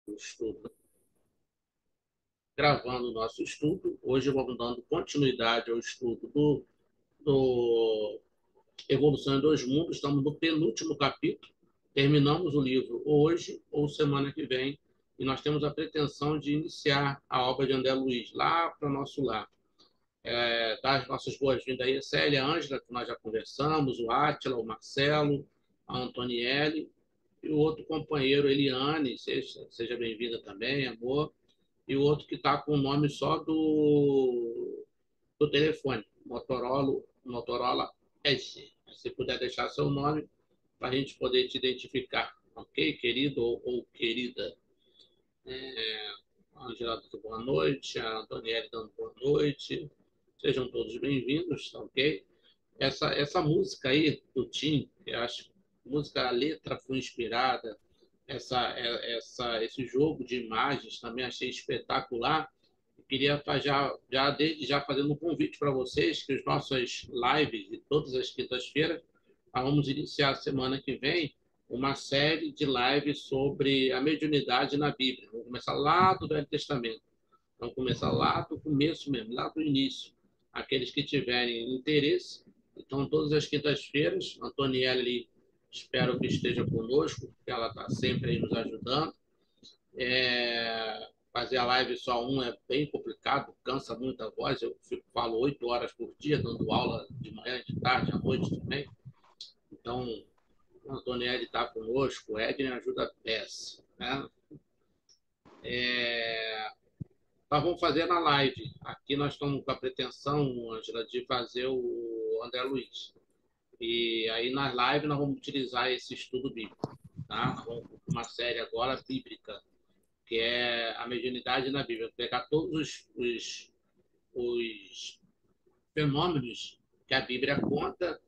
o estudo, gravando o nosso estudo. Hoje vamos dando continuidade ao estudo do Evolução em Dois Mundos. Estamos no penúltimo capítulo. Terminamos o livro hoje ou semana que vem. E nós temos a pretensão de iniciar a obra de André Luiz lá para o nosso lar. Dar as nossas boas-vindas aí, a Célia, a Ângela, que nós já conversamos, o Átila, o Marcelo, a Antonielle e o outro companheiro, Eliane, seja bem-vinda também, amor. E o outro que está com o nome só do telefone, Motorola S. Se puder deixar seu nome para a gente poder te identificar, ok, querido ou querida? A Angela dando boa noite, a Antonielle dando boa noite. Sejam todos bem-vindos, ok? Essa música aí do Tim, eu acho música, a letra foi inspirada, esse jogo de imagens também achei espetacular. Eu queria desde já fazendo um convite para vocês que as nossas lives de todas as quintas-feiras, nós vamos iniciar a semana que vem uma série de lives sobre a mediunidade na Bíblia. Vamos começar lá do Velho Testamento. Vamos começar lá do começo mesmo, lá do início. Aqueles que tiverem interesse, então todas as quintas-feiras, a Antonielle, espero que esteja conosco, porque ela está sempre aí nos ajudando. Fazer a live só um é bem complicado, cansa muito a voz. Eu falo 8 horas por dia, dando aula de manhã, de tarde, à noite também. Então, o Antonielle está conosco, o Edna ajuda a peça. Né? Nós vamos fazer na live. Aqui nós estamos com a pretensão, Angela, de fazer o André Luiz. E aí nas lives nós vamos utilizar esse estudo bíblico. Tá? Vamos com uma série agora bíblica, que é a mediunidade na Bíblia. Pegar todos os fenômenos que a Bíblia conta,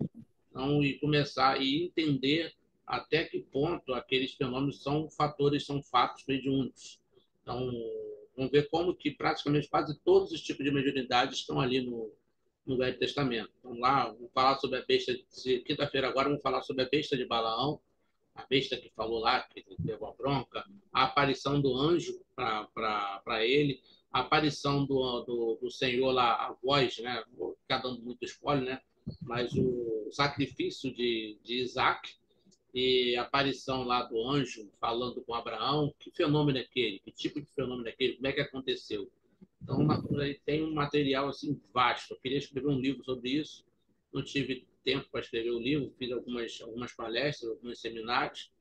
então, e começar a entender até que ponto aqueles fenômenos são fatores, são fatos mediúnicos. Então, vamos ver como que praticamente quase todos os tipos de mediunidade estão ali no Velho Testamento. Então, lá, vamos falar sobre a besta, quinta-feira agora vamos falar sobre a besta de Balaão, a besta que falou lá, que levou a bronca, a aparição do anjo para ele, a aparição do Senhor lá, a voz, né? Vou ficar dando muito spoiler, né? Mas o sacrifício de Isaac e a aparição lá do anjo falando com Abraão, que fenômeno é aquele? Que tipo de fenômeno é aquele? Como é que aconteceu? Então, tem um material assim vasto. Eu queria escrever um livro sobre isso, não tive tempo para escrever o livro, fiz algumas palestras, alguns seminários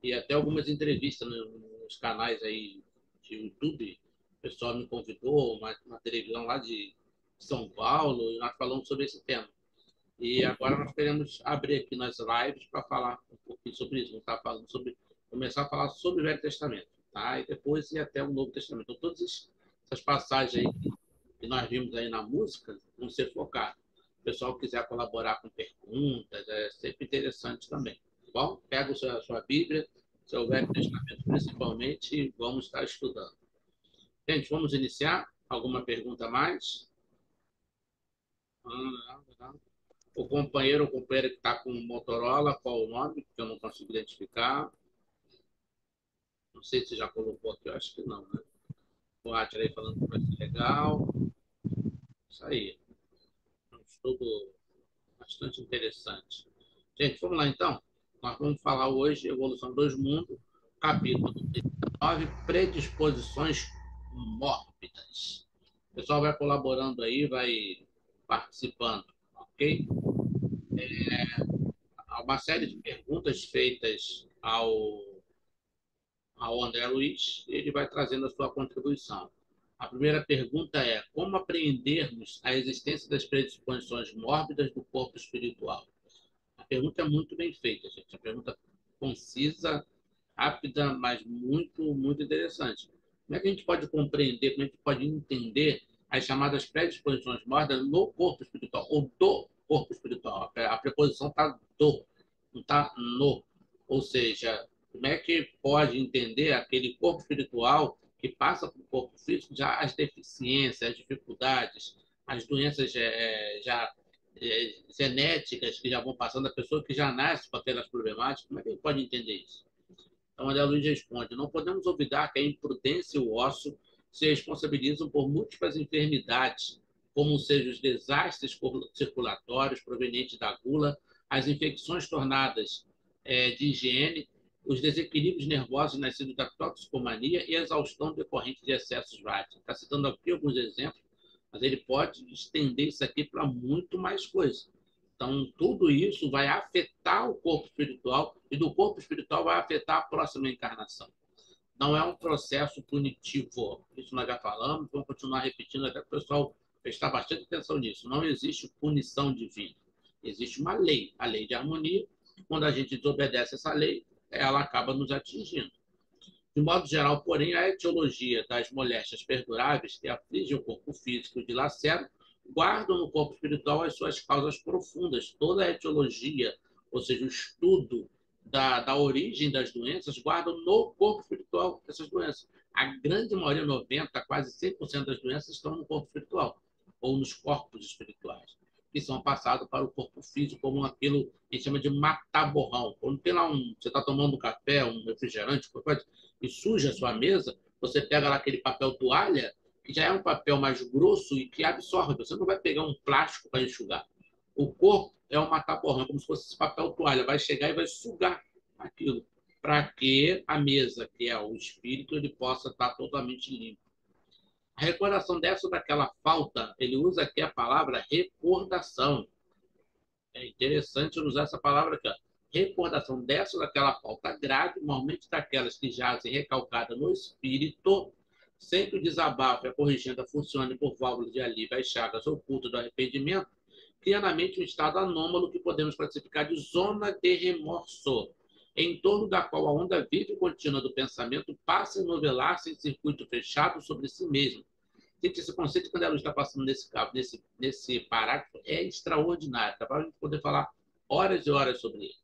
e até algumas entrevistas nos canais aí de YouTube. O pessoal me convidou, uma televisão lá de São Paulo, e nós falamos sobre esse tema. E agora nós queremos abrir aqui nas lives para falar um pouquinho sobre isso. Vamos estar falando sobre, começar a falar sobre o Velho Testamento, tá? E depois ir até o Novo Testamento. Então, todas essas passagens aí que nós vimos aí na música vão ser focadas. Se o pessoal quiser colaborar com perguntas, é sempre interessante também. Tá bom? Pega a sua Bíblia, seu Velho Testamento principalmente, e vamos estar estudando. Gente, vamos iniciar? Alguma pergunta a mais? Não, não. O companheiro ou companheira que está com o Motorola, qual o nome? Que eu não consigo identificar. Não sei se já colocou aqui, eu acho que não, né? O Atila aí falando que vai ser legal. Isso aí. Um estudo bastante interessante. Gente, vamos lá então. Nós vamos falar hoje Evolução dos Mundos, capítulo 9, predisposições mórbidas. O pessoal vai colaborando aí, vai participando, ok? Há uma série de perguntas feitas ao André Luiz, ele vai trazendo a sua contribuição. A primeira pergunta é: como apreendermos a existência das predisposições mórbidas do corpo espiritual? A pergunta é muito bem feita, gente. A pergunta concisa, rápida, mas muito, muito interessante. Como é que a gente pode compreender, como é que a gente pode entender as chamadas predisposições mórbidas no corpo espiritual, ou do corpo espiritual? A preposição está do, não está no. Ou seja, como é que pode entender aquele corpo espiritual que passa para o corpo físico já as deficiências, as dificuldades, as doenças já genéticas que já vão passando, a pessoa que já nasce com aquelas problemáticas, como é que ele pode entender isso? Então, André Luiz responde: não podemos olvidar que a imprudência e o ócio se responsabilizam por múltiplas enfermidades, como sejam os desastres circulatórios provenientes da gula, as infecções tornadas de higiene, os desequilíbrios nervosos nascidos da toxicomania e a exaustão decorrente de excessos vários. Está citando aqui alguns exemplos, mas ele pode estender isso aqui para muito mais coisas. Então, tudo isso vai afetar o corpo espiritual e do corpo espiritual vai afetar a próxima encarnação. Não é um processo punitivo. Isso nós já falamos, vamos continuar repetindo até que o pessoal prestar bastante atenção nisso. Não existe punição divina. Existe uma lei, a lei de harmonia. Quando a gente desobedece essa lei, ela acaba nos atingindo. De modo geral, porém, a etiologia das moléstias perduráveis que afligem o corpo físico e dilaceram guardam no corpo espiritual as suas causas profundas. Toda a etiologia, ou seja, o estudo da origem das doenças, guardam no corpo espiritual essas doenças. A grande maioria, 90%, quase 100% das doenças estão no corpo espiritual, ou nos corpos espirituais, que são passados para o corpo físico, como aquilo que a gente chama de mata-borrão. Quando tem lá você está tomando um café, um refrigerante, e suja a sua mesa, você pega lá aquele papel toalha, que já é um papel mais grosso e que absorve. Você não vai pegar um plástico para enxugar. O corpo é um mata-borrão, como se fosse esse papel toalha. Vai chegar e vai sugar aquilo, para que a mesa, que é o espírito, ele possa estar totalmente limpo. A recordação dessa ou daquela falta, ele usa aqui a palavra recordação. É interessante usar essa palavra aqui. Ó. Recordação dessa ou daquela falta grave, normalmente daquelas que jazem recalcada no espírito, sem que o desabafo e a corrigenda funcione por válvulas de alívio às chagas ocultas do arrependimento, cria na mente um estado anômalo que podemos classificar de zona de remorso, em torno da qual a onda viva e contínua do pensamento passa a novelar-se em circuito fechado sobre si mesmo. Gente, esse conceito que o André Luiz está passando nesse parágrafo é extraordinário, tá? Para a gente poder falar horas e horas sobre ele.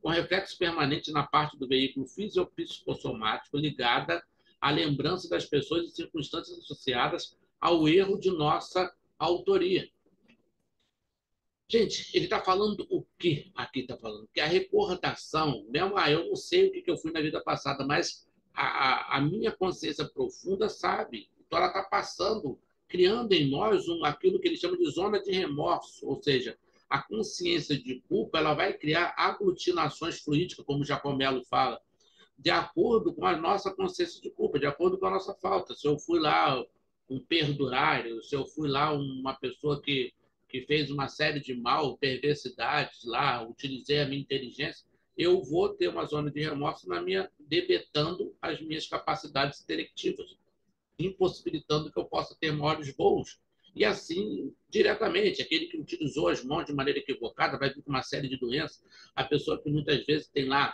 Com reflexo permanente na parte do veículo fisiopsicossomático ligada à lembrança das pessoas e circunstâncias associadas ao erro de nossa autoria. Gente, ele está falando o que aqui está falando? Que a recordação, mesmo, eu não sei o que eu fui na vida passada, mas a minha consciência profunda sabe. Então, ela está passando, criando em nós aquilo que ele chama de zona de remorso, ou seja, a consciência de culpa ela vai criar aglutinações fluídicas, como o Giacomello fala, de acordo com a nossa consciência de culpa, de acordo com a nossa falta. Se eu fui lá um perdurário, se eu fui lá uma pessoa que fez uma série de mal, perversidades lá, utilizei a minha inteligência, eu vou ter uma zona de remorso na minha, debetando as minhas capacidades selectivas, impossibilitando que eu possa ter maiores voos. E assim, diretamente, aquele que utilizou as mãos de maneira equivocada vai vir com uma série de doenças. A pessoa que muitas vezes tem lá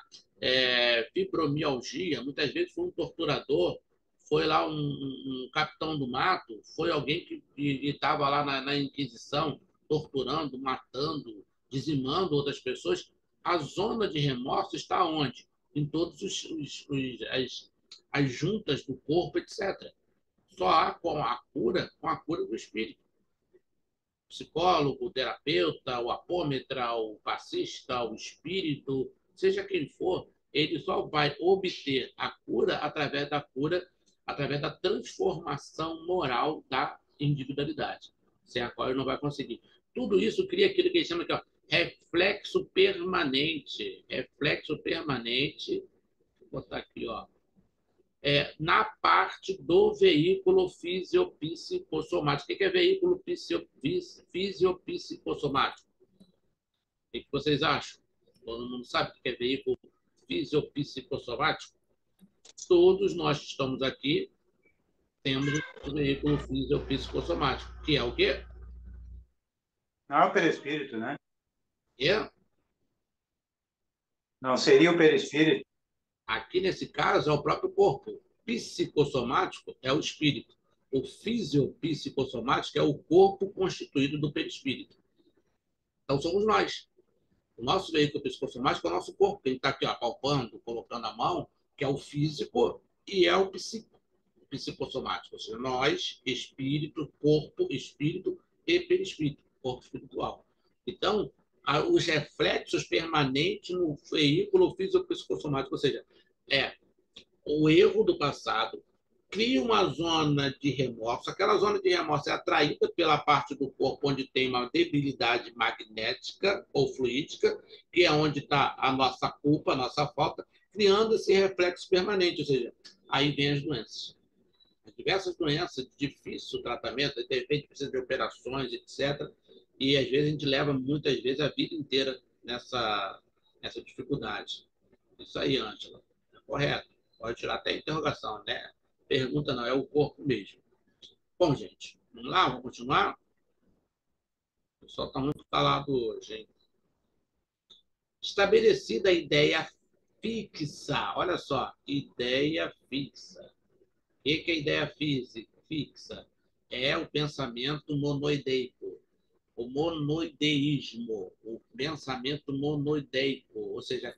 fibromialgia, muitas vezes foi um torturador, foi lá um capitão do mato, foi alguém que estava lá na Inquisição, torturando, matando, dizimando outras pessoas. A zona de remorso está onde? Em todas as juntas do corpo, etc. Só há com a cura do espírito. O psicólogo, o terapeuta, o apômetra, o passista, o espírito, seja quem for, ele só vai obter a cura, através da transformação moral da individualidade, sem a qual ele não vai conseguir. Tudo isso cria aquilo que ele chama de reflexo permanente. Reflexo permanente, vou botar aqui, ó, na parte do veículo fisiopsicossomático. O que é veículo fisiopsicossomático? O que vocês acham? Todo mundo sabe o que é veículo fisiopsicossomático? Todos nós que estamos aqui temos o veículo fisiopsicossomático, que é o quê? Não é o perispírito, né? É, Não seria o perispírito? aqui, nesse caso, é o próprio corpo. Psicossomático é o espírito. O fisiopsicossomático é o corpo constituído do perispírito. Então, somos nós. O nosso veículo psicossomático é o nosso corpo. Ele está aqui ó, palpando, colocando a mão, que é o físico, e é o psicossomático. Ou seja, nós, espírito e perispírito, corpo espiritual. Então, os reflexos permanentes no veículo físico-psicossomático, ou seja, o erro do passado, cria uma zona de remorso. Aquela zona de remorso é atraída pela parte do corpo onde tem uma debilidade magnética ou fluídica, que é onde está a nossa culpa, a nossa falta, criando esse reflexo permanente. Ou seja, aí vem as doenças. As diversas doenças de difícil tratamento, de repente precisa de operações, etc. E às vezes a gente leva muitas vezes a vida inteira nessa dificuldade. Isso aí, Ângela. É correto. Pode tirar até a interrogação, né? Pergunta não, é o corpo mesmo. Bom, gente, vamos lá, vamos continuar? O pessoal está muito calado hoje, hein? Estabelecida a ideia fixa. Olha só, ideia fixa. O que é ideia fixa? É o pensamento monoideico, o monoideísmo, o pensamento monoideico, ou seja,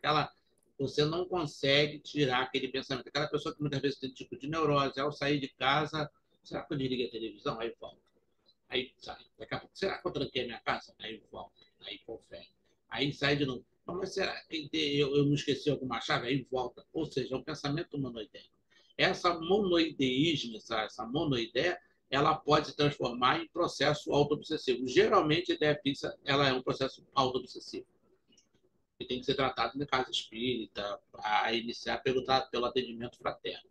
você não consegue tirar aquele pensamento. Aquela pessoa que muitas vezes tem tipo de neurose, ao sair de casa, será que eu desliguei a televisão? Aí volta. Aí sai. Daqui a pouco, será que eu tranquei a minha casa? Aí volta. Aí confere. Aí sai de novo. Mas será que eu não esqueci alguma chave? Aí volta. Ou seja, é um pensamento monoideico. Essa monoideísmo, essa monoideia, ela pode se transformar em processo autoobsessivo. Geralmente, a ideia fixa ela é um processo autoobsessivo, que tem que ser tratado na casa espírita, a iniciar pelo atendimento fraterno.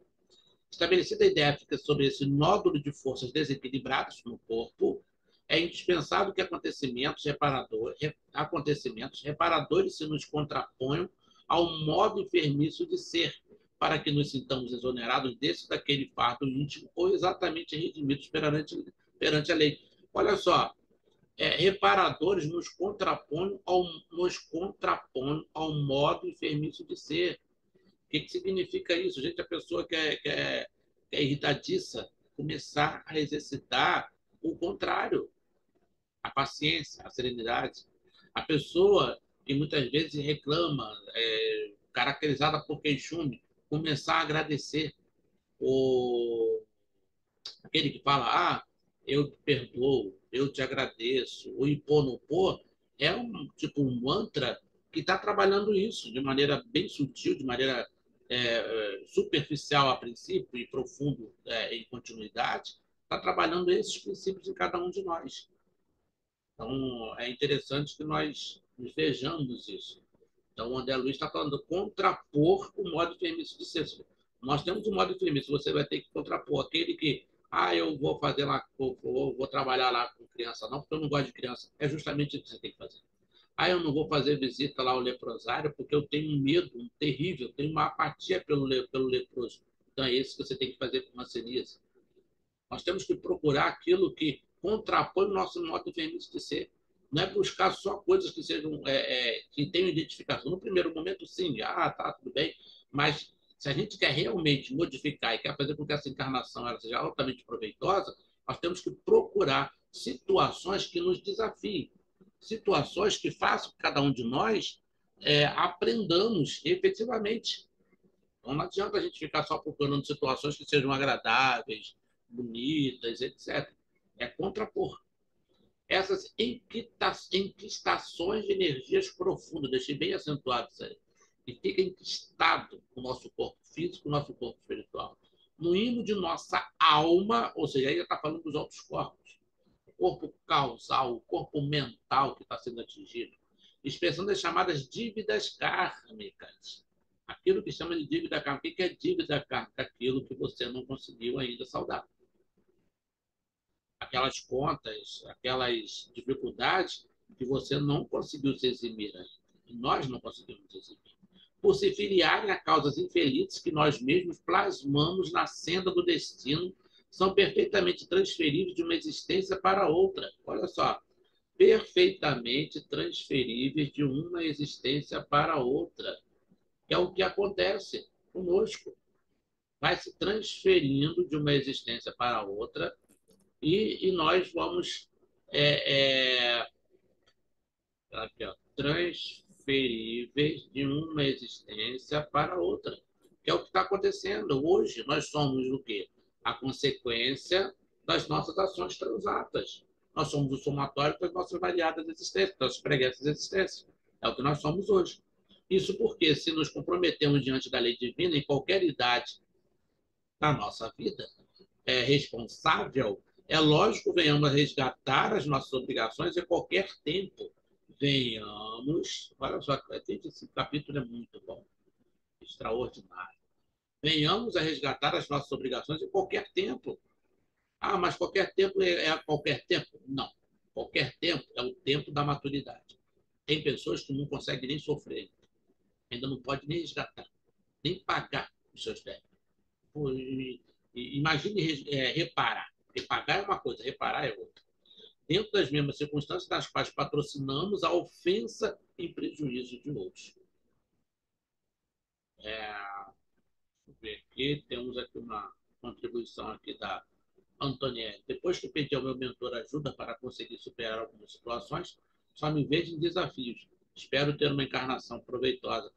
Estabelecida a ideia fica sobre esse nódulo de forças desequilibradas no corpo, é indispensável que acontecimentos reparadores se nos contraponham ao modo enfermiço de ser, para que nos sintamos exonerados desse daquele fardo íntimo ou exatamente redimidos perante a lei. Olha só, reparadores nos contrapõem ao modo enfermiço de ser. O que significa isso? Gente, a pessoa que é irritadiça, começar a exercitar o contrário, a paciência, a serenidade. A pessoa que muitas vezes reclama, caracterizada por queixume, começar a agradecer. O, aquele que fala, eu te perdoo, eu te agradeço. O Iponopô é um mantra que está trabalhando isso de maneira bem sutil, de maneira superficial a princípio e profundo em continuidade, está trabalhando esses princípios em cada um de nós. Então, é interessante que nós vejamos isso. Então, o André Luiz está falando contrapor o modo enfermiço de ser. Nós temos um modo enfermiço, você vai ter que contrapor aquele que, eu vou fazer lá, vou trabalhar lá com criança, não, porque eu não gosto de criança. É justamente isso que você tem que fazer. Eu não vou fazer visita lá ao leprosário porque eu tenho um medo terrível, tenho uma apatia pelo leproso. Então, é isso que você tem que fazer com hanseníase. Nós temos que procurar aquilo que contrapõe o nosso modo enfermiço de ser. Não é buscar só coisas que sejam que tenham identificação. No primeiro momento, sim, tá, tudo bem, mas se a gente quer realmente modificar e quer fazer com que essa encarnação ela seja altamente proveitosa, nós temos que procurar situações que nos desafiem, situações que façam que cada um de nós aprendamos efetivamente. Então, não adianta a gente ficar só procurando situações que sejam agradáveis, bonitas, etc. É contrapor. Essas enquistações de energias profundas, deixei bem acentuado isso aí, e fica enquistado o nosso corpo físico, o nosso corpo espiritual. No hino de nossa alma, ou seja, aí está falando dos outros corpos, o corpo causal, o corpo mental que está sendo atingido, expressando as chamadas dívidas kármicas. Aquilo que chama de dívida kármica. O que é dívida kármica? Aquilo que você não conseguiu ainda saldar. Aquelas contas, aquelas dificuldades que você não conseguiu se eximir ainda. E nós não conseguimos eximir. Por se filiarem a causas infelizes que nós mesmos plasmamos na senda do destino, são perfeitamente transferíveis de uma existência para outra. Olha só, perfeitamente transferíveis de uma existência para outra. Que é o que acontece conosco. Vai se transferindo de uma existência para outra e nós vamos aqui, transferíveis de uma existência para outra. Que é o que está acontecendo hoje. Nós somos o quê? A consequência das nossas ações transatas. Nós somos o somatório das nossas variadas existências, das preguiças existências. É o que nós somos hoje. Isso porque, se nos comprometemos diante da lei divina, em qualquer idade da nossa vida, é responsável, é lógico, venhamos a resgatar as nossas obrigações a qualquer tempo. Venhamos, olha só, esse capítulo é muito bom, extraordinário. Venhamos a resgatar as nossas obrigações em qualquer tempo. Ah, mas qualquer tempo é qualquer tempo? Não. Qualquer tempo é o tempo da maturidade. Tem pessoas que não conseguem nem sofrer, ainda não pode nem resgatar, nem pagar os seus débitos. Imagine reparar. Repagar é uma coisa, reparar é outra. Dentro das mesmas circunstâncias nas quais patrocinamos a ofensa em prejuízo de outros. Deixa eu ver aqui, temos aqui uma contribuição aqui da Antonielli. Depois que pedi ao meu mentor ajuda para conseguir superar algumas situações, só me vejo em desafios. Espero ter uma encarnação proveitosa.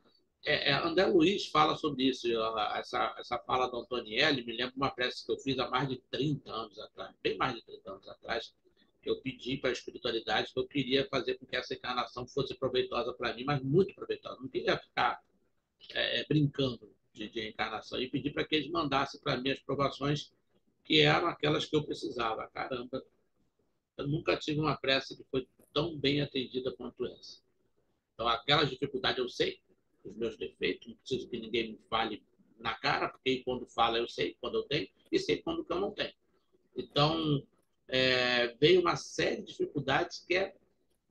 André Luiz fala sobre isso. Essa fala da Antonielli me lembra uma prece que eu fiz há mais de 30 anos atrás, bem mais de 30 anos atrás, que eu pedi para a espiritualidade que eu queria fazer com que essa encarnação fosse proveitosa para mim, mas muito proveitosa. Não queria ficar brincando de encarnação. E pedi para que eles mandassem para mim as provações que eram aquelas que eu precisava. Caramba, eu nunca tive uma prece que foi tão bem atendida quanto essa. Então, aquelas dificuldades eu sei, os meus defeitos, não preciso que ninguém me fale na cara, porque quando fala eu sei quando eu tenho e sei quando eu não tenho. Então, veio uma série de dificuldades que é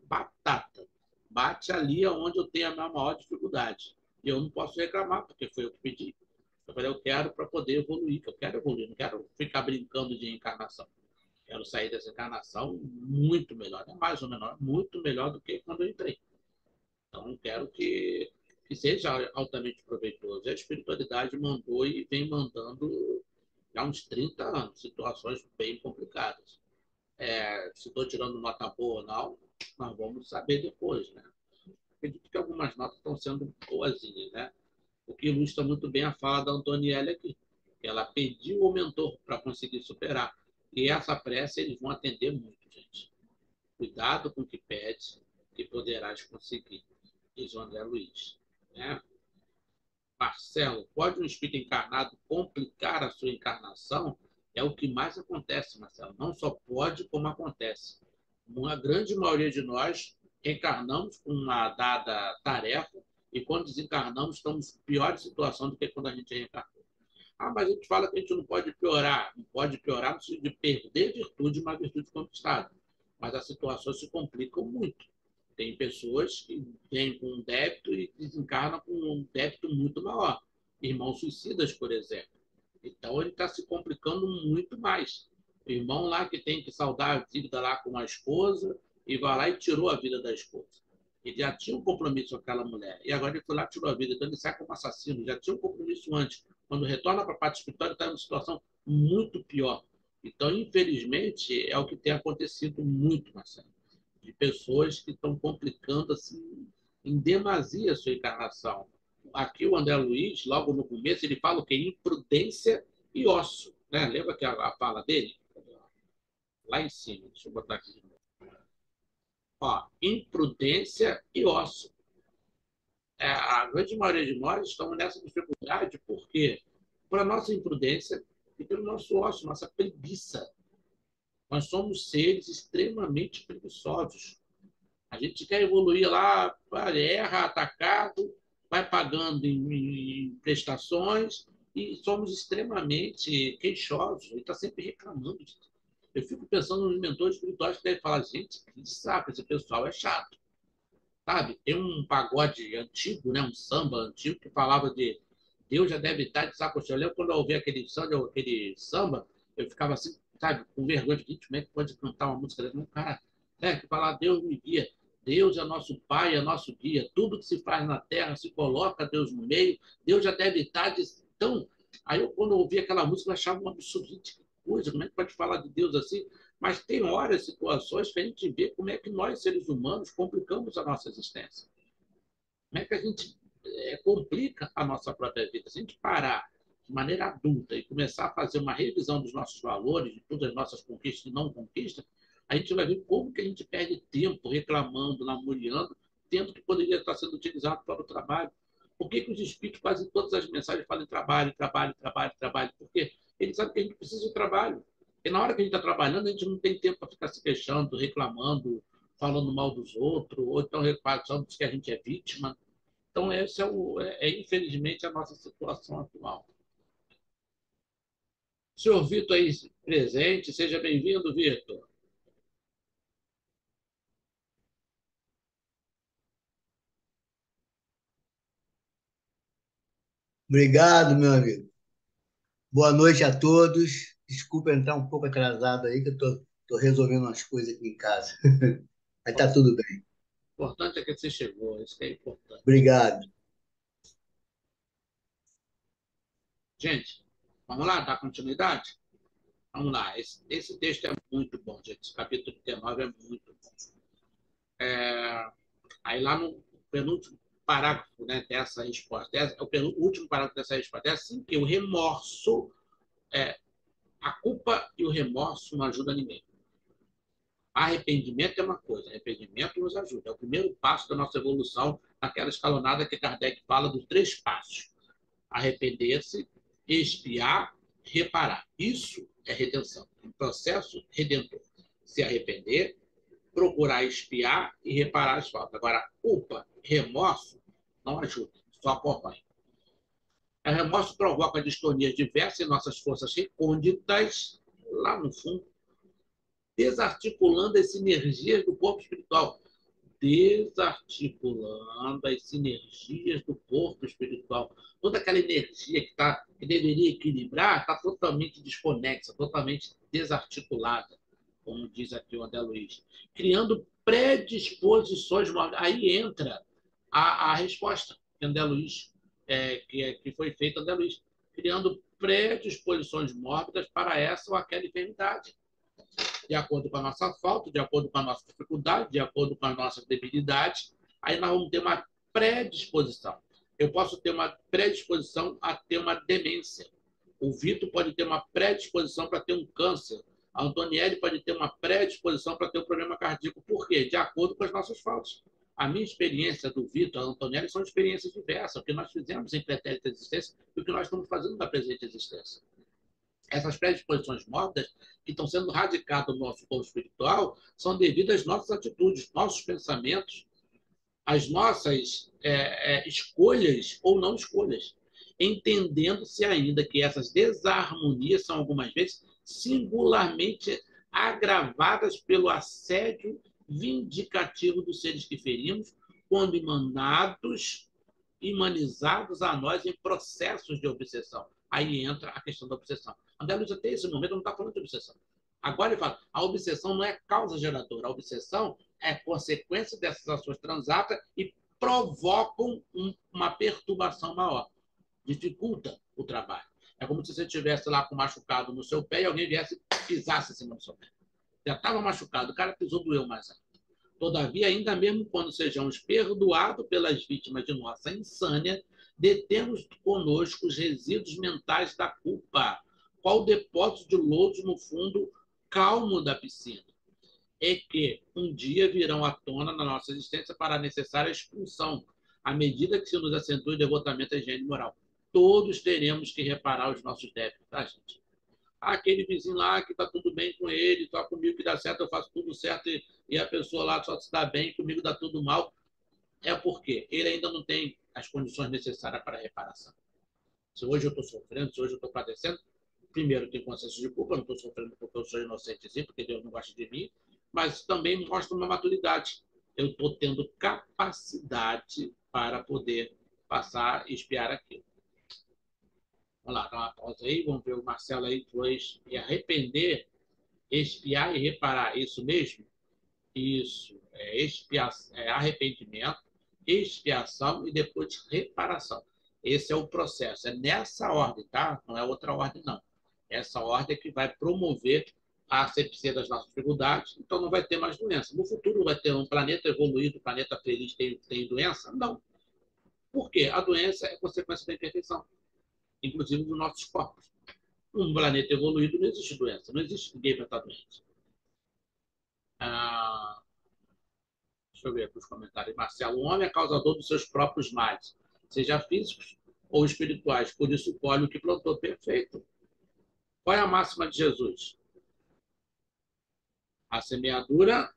batata. Bate ali onde eu tenho a minha maior dificuldade. E eu não posso reclamar, porque foi eu que pedi. Eu falei, eu quero para poder evoluir, que eu quero evoluir, não quero ficar brincando de encarnação. Quero sair dessa encarnação muito melhor, não é mais ou menor, muito melhor do que quando eu entrei. Então, quero que seja altamente proveitoso. A espiritualidade mandou e vem mandando há uns 30 anos, situações bem complicadas. Se estou tirando nota boa ou não, nós vamos saber depois, né? Acredito que algumas notas estão sendo boazinhas, né? O que ilustra muito bem a fala da Antonielli aqui. Ela pediu ao mentor para conseguir superar. E essa prece eles vão atender muito, gente. Cuidado com o que pede, que poderás conseguir, diz o André Luiz. Né? Marcelo, pode um espírito encarnado complicar a sua encarnação? É o que mais acontece, Marcelo. Não só pode, como acontece. Uma grande maioria de nós encarnamos com uma dada tarefa e quando desencarnamos estamos em pior situação do que quando a gente reencarnou. Ah, mas a gente fala que a gente não pode piorar. Não pode piorar no sentido de perder virtude, uma virtude conquistada. Mas as situações se complicam muito. Tem pessoas que vêm com um débito e desencarnam com um débito muito maior. Irmãos suicidas, por exemplo. Então, ele está se complicando muito mais. O irmão lá que tem que saldar a dívida lá com a esposa e vai lá e tirou a vida da esposa. Ele já tinha um compromisso com aquela mulher. E agora ele foi lá e tirou a vida. Então, ele sai como assassino. Já tinha um compromisso antes. Quando retorna para a parte espiritual, ele está em uma situação muito pior. Então, infelizmente, é o que tem acontecido muito, Marcelo, de pessoas que estão complicando assim, em demasia a sua encarnação. Aqui o André Luiz, logo no começo, ele fala o que? Imprudência e ócio. Né? Lembra que a fala dele? Lá em cima, deixa eu botar aqui de novo. Ó, imprudência e ócio. A grande maioria de nós estamos nessa dificuldade, por quê? Por a nossa imprudência e pelo nosso ócio, nossa preguiça. Nós somos seres extremamente preguiçosos. A gente quer evoluir lá, erra, atacado, vai pagando em prestações e somos extremamente queixosos. Ele está sempre reclamando disso. Eu fico pensando nos mentores espirituais que devem falar, gente, que saco, esse pessoal é chato. Sabe? Tem um pagode antigo, né? Um samba antigo que falava de Deus já deve estar de saco cheio. Eu lembro quando eu ouvi aquele samba, eu ficava assim, sabe, com vergonha de gente, como é que pode cantar uma música dessa? Um cara, que falar Deus me guia. Deus é nosso Pai, é nosso guia. Tudo que se faz na terra se coloca Deus no meio. Deus já deve estar de... Então, aí eu, quando eu ouvi aquela música, eu achava um absurdo. Gente, que coisa, como é que pode falar de Deus assim? Mas tem horas, situações que a gente vê como é que nós, seres humanos, complicamos a nossa existência. Como é que a gente complica a nossa própria vida? Se a gente parar de maneira adulta e começar a fazer uma revisão dos nossos valores, de todas as nossas conquistas e não conquistas, a gente vai ver como que a gente perde tempo reclamando, lamuriando, tempo que poderia estar sendo utilizado para o trabalho. Por que os espíritos, quase todas as mensagens, falam em trabalho, trabalho, trabalho, trabalho? Por quê? Ele sabe que a gente precisa de trabalho. E na hora que a gente está trabalhando, a gente não tem tempo para ficar se queixando, reclamando, falando mal dos outros, ou então reclamando que a gente é vítima. Então, esse infelizmente, a nossa situação atual. Senhor Vitor aí presente, seja bem-vindo, Vitor. Obrigado, meu amigo. Boa noite a todos. Desculpa entrar um pouco atrasado aí, que eu tô resolvendo umas coisas aqui em casa. Mas tá tudo bem. O importante é que você chegou, isso que é importante. Obrigado. Gente, vamos lá, dar continuidade? Vamos lá, esse texto é muito bom, gente. Esse capítulo 19 é muito bom. Aí lá no penúltimo parágrafo, né, dessa resposta, é o último parágrafo dessa resposta, é assim que o remorso, a culpa e o remorso não ajudam ninguém. Arrependimento é uma coisa, arrependimento nos ajuda. É o primeiro passo da nossa evolução, naquela escalonada que Kardec fala dos 3 passos. Arrepender-se, expiar, reparar. Isso é redenção, um processo redentor. Se arrepender, procurar expiar e reparar as faltas. Agora, culpa, remorso, não ajuda, só acompanha. O remorso provoca distonias diversas em nossas forças recônditas, lá no fundo, desarticulando as sinergias do corpo espiritual. Desarticulando as sinergias do corpo espiritual. Toda aquela energia que deveria equilibrar está totalmente desconexa, totalmente desarticulada, como diz aqui o André Luiz. Criando predisposições. Aí entra a resposta que André Luiz, que foi feita, André Luiz, criando predisposições mórbidas para essa ou aquela enfermidade, de acordo com a nossa falta, de acordo com a nossa dificuldade, de acordo com as nossas debilidades. Aí nós vamos ter uma predisposição. Eu posso ter uma predisposição a ter uma demência. O Vitor pode ter uma predisposição para ter um câncer. A Antonielle pode ter uma predisposição para ter um problema cardíaco. Por quê? De acordo com as nossas faltas. A minha experiência do Vitor, a Antonielle, são experiências diversas. O que nós fizemos em pretérita existência e o que nós estamos fazendo na presente existência. Essas predisposições mórbidas que estão sendo radicadas no nosso corpo espiritual são devidas às nossas atitudes, nossos pensamentos, às nossas escolhas ou não escolhas, entendendo-se ainda que essas desarmonias são algumas vezes singularmente agravadas pelo assédio vindicativo dos seres que ferimos, quando emanados, imanizados a nós em processos de obsessão. Aí entra a questão da obsessão. André Luiz, até esse momento, não está falando de obsessão. Agora ele fala, a obsessão não é causa geradora, a obsessão é consequência dessas ações transatas e provocam uma perturbação maior, dificulta o trabalho. É como se você estivesse lá com machucado no seu pé e alguém viesse e pisasse em cima do seu pé. Já estava machucado, o cara pisou, doeu mais ainda. Todavia, ainda mesmo quando sejamos perdoados pelas vítimas de nossa insânia, detemos conosco os resíduos mentais da culpa, qual depósito de lodo no fundo calmo da piscina, e que um dia virão à tona na nossa existência para a necessária expulsão, à medida que se nos acentue o devotamento à higiene moral. Todos teremos que reparar os nossos débitos, tá, gente? Aquele vizinho lá que está tudo bem com ele, só comigo que dá certo, eu faço tudo certo e a pessoa lá só se dá bem, comigo dá tudo mal. É porque ele ainda não tem as condições necessárias para a reparação. Se hoje eu estou sofrendo, se hoje eu estou padecendo, primeiro, tenho consciência de culpa, não estou sofrendo porque eu sou inocentezinho, porque Deus não gosta de mim, mas também mostra uma maturidade. Eu estou tendo capacidade para poder passar e espiar aquilo. Vamos lá, dá uma pausa aí, vamos ver o Marcelo aí, depois. E arrepender, expiar e reparar, isso mesmo? Isso, é arrependimento, expiação e depois reparação. Esse é o processo, é nessa ordem, tá? Não é outra ordem, não. Essa ordem é que vai promover a asepsia das nossas dificuldades, então não vai ter mais doença. No futuro vai ter um planeta evoluído, um planeta feliz, tem doença? Não. Por quê? A doença é consequência da imperfeição, inclusive dos nossos corpos. Num planeta evoluído não existe doença, não existe ninguém para estar doente. Ah, deixa eu ver aqui os comentários. Marcelo, o homem é causador dos seus próprios males, seja físicos ou espirituais, por isso colhe o que plantou. Perfeito. Qual é a máxima de Jesus? A semeadura,